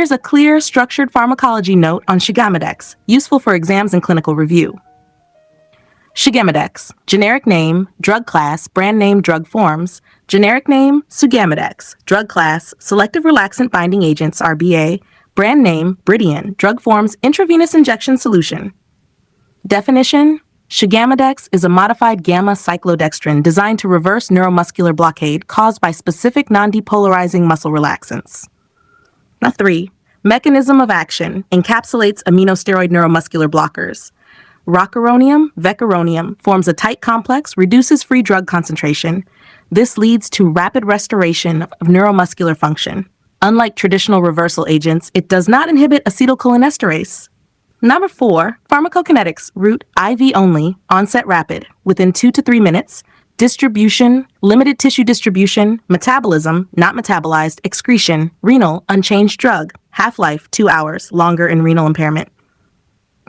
Here's a clear, structured pharmacology note on Sugammadex, useful for exams and clinical review. Sugammadex, generic name, drug class, brand name, drug forms. Generic name, Sugammadex, drug class, selective relaxant binding agents, RBA, brand name, Bridion, drug forms, intravenous injection solution. Definition, Sugammadex is a modified gamma-cyclodextrin designed to reverse neuromuscular blockade caused by specific non-depolarizing muscle relaxants. Now 3. Mechanism of action, encapsulates aminosteroid neuromuscular blockers. Rocuronium, vecuronium forms a tight complex, reduces free drug concentration. This leads to rapid restoration of neuromuscular function. Unlike traditional reversal agents, it does not inhibit acetylcholinesterase. Number 4, pharmacokinetics, route IV only, onset rapid, within 2 to 3 minutes, distribution, limited tissue distribution, metabolism, not metabolized, excretion, renal, unchanged drug, half-life, 2 hours, longer in renal impairment.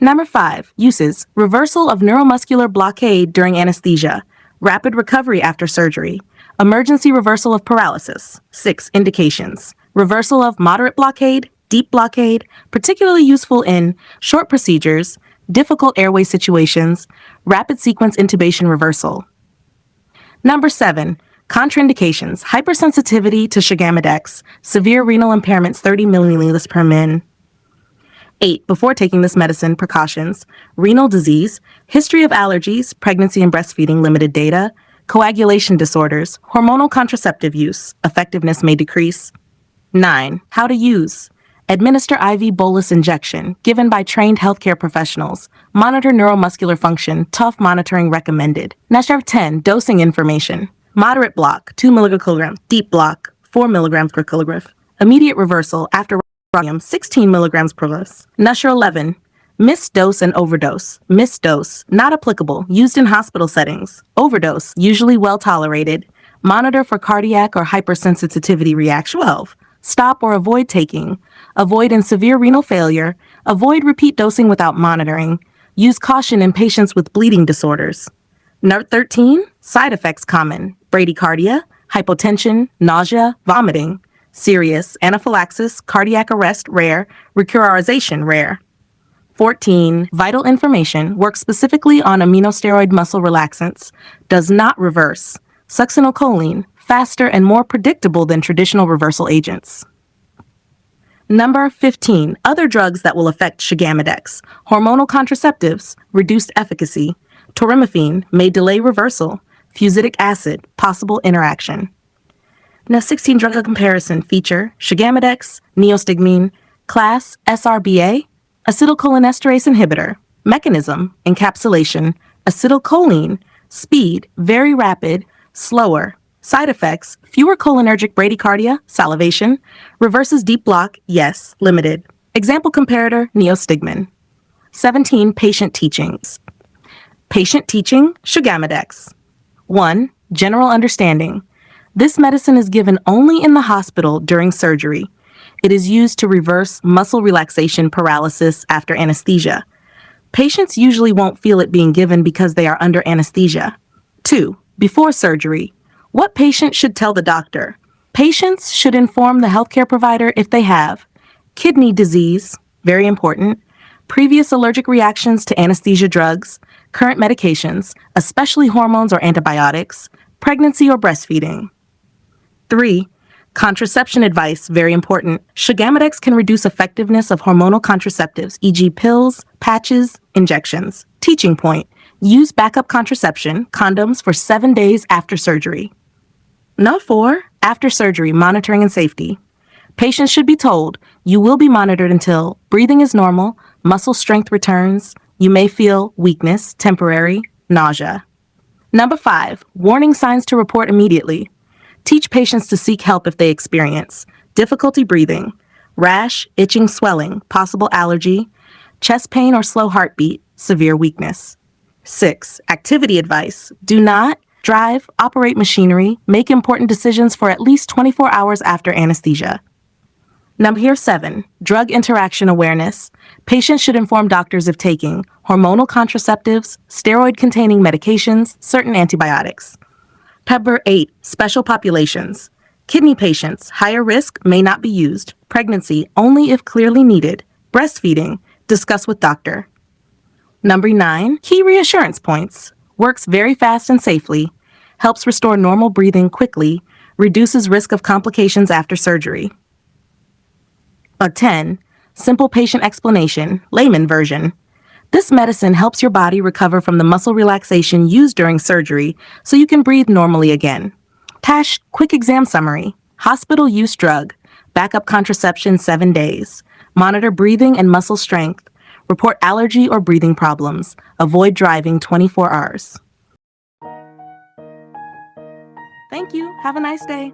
Number 5, uses, reversal of neuromuscular blockade during anesthesia, rapid recovery after surgery, emergency reversal of paralysis. 6, indications, reversal of moderate blockade, deep blockade, particularly useful in short procedures, difficult airway situations, rapid sequence intubation reversal. Number 7, contraindications, hypersensitivity to Sugammadex, severe renal impairments 30 milliliters per min. 8, before taking this medicine, precautions, renal disease, history of allergies, pregnancy and breastfeeding, limited data, coagulation disorders, hormonal contraceptive use, effectiveness may decrease. 9, how to use, administer IV bolus injection, given by trained healthcare professionals, monitor neuromuscular function, tough monitoring recommended. Number 10, dosing information, moderate block, 2 mg/kg, deep block, 4 mg/kg, immediate reversal after 16 mg/kg. Number 11, missed dose and overdose. Missed dose, not applicable, used in hospital settings. Overdose, usually well tolerated. Monitor for cardiac or hypersensitivity reaction. 12, stop or avoid taking. Avoid in severe renal failure. Avoid repeat dosing without monitoring. Use caution in patients with bleeding disorders. Number 13, side effects common. Bradycardia, hypotension, nausea, vomiting. Serious, anaphylaxis, cardiac arrest, rare, recurrization, rare. 14, vital information, works specifically on aminosteroid muscle relaxants, does not reverse. Succinylcholine, faster and more predictable than traditional reversal agents. Number 15, other drugs that will affect Sugammadex. Hormonal contraceptives, reduced efficacy. Torimifene, may delay reversal. Fusidic acid, possible interaction. Now 16, drug comparison feature, Sugammadex, neostigmine, class, SRBA, acetylcholinesterase inhibitor, mechanism, encapsulation, acetylcholine, speed, very rapid, slower, side effects, fewer cholinergic bradycardia, salivation, reverses deep block, yes, limited. Example comparator, neostigmine. 17, patient teachings. Patient teaching, Sugammadex. 1, general understanding. This medicine is given only in the hospital during surgery. It is used to reverse muscle relaxation paralysis after anesthesia. Patients usually won't feel it being given because they are under anesthesia. 2, before surgery. What patient should tell the doctor? Patients should inform the healthcare provider if they have kidney disease, very important, previous allergic reactions to anesthesia drugs, current medications, especially hormones or antibiotics, pregnancy or breastfeeding. 3, contraception advice, very important. Sugammadex can reduce effectiveness of hormonal contraceptives, e.g. pills, patches, injections. Teaching point, use backup contraception, condoms for 7 days after surgery. Number 4, after surgery, monitoring and safety. Patients should be told, you will be monitored until breathing is normal, muscle strength returns, you may feel weakness, temporary, nausea. Number 5, warning signs to report immediately. Teach patients to seek help if they experience difficulty breathing, rash, itching, swelling, possible allergy, chest pain or slow heartbeat, severe weakness. 6, activity advice. Do not drive, operate machinery, make important decisions for at least 24 hours after anesthesia. Number 7, drug interaction awareness. Patients should inform doctors if taking hormonal contraceptives, steroid-containing medications, certain antibiotics. Number 8, special populations. Kidney patients, higher risk, may not be used. Pregnancy, only if clearly needed. Breastfeeding, discuss with doctor. Number 9, key reassurance points. Works very fast and safely. Helps restore normal breathing quickly. Reduces risk of complications after surgery. 10, simple patient explanation, layman version. This medicine helps your body recover from the muscle relaxation used during surgery so you can breathe normally again. TASH quick exam summary. Hospital use drug. Backup contraception 7 days. Monitor breathing and muscle strength. Report allergy or breathing problems. Avoid driving 24 hours. Thank you. Have a nice day.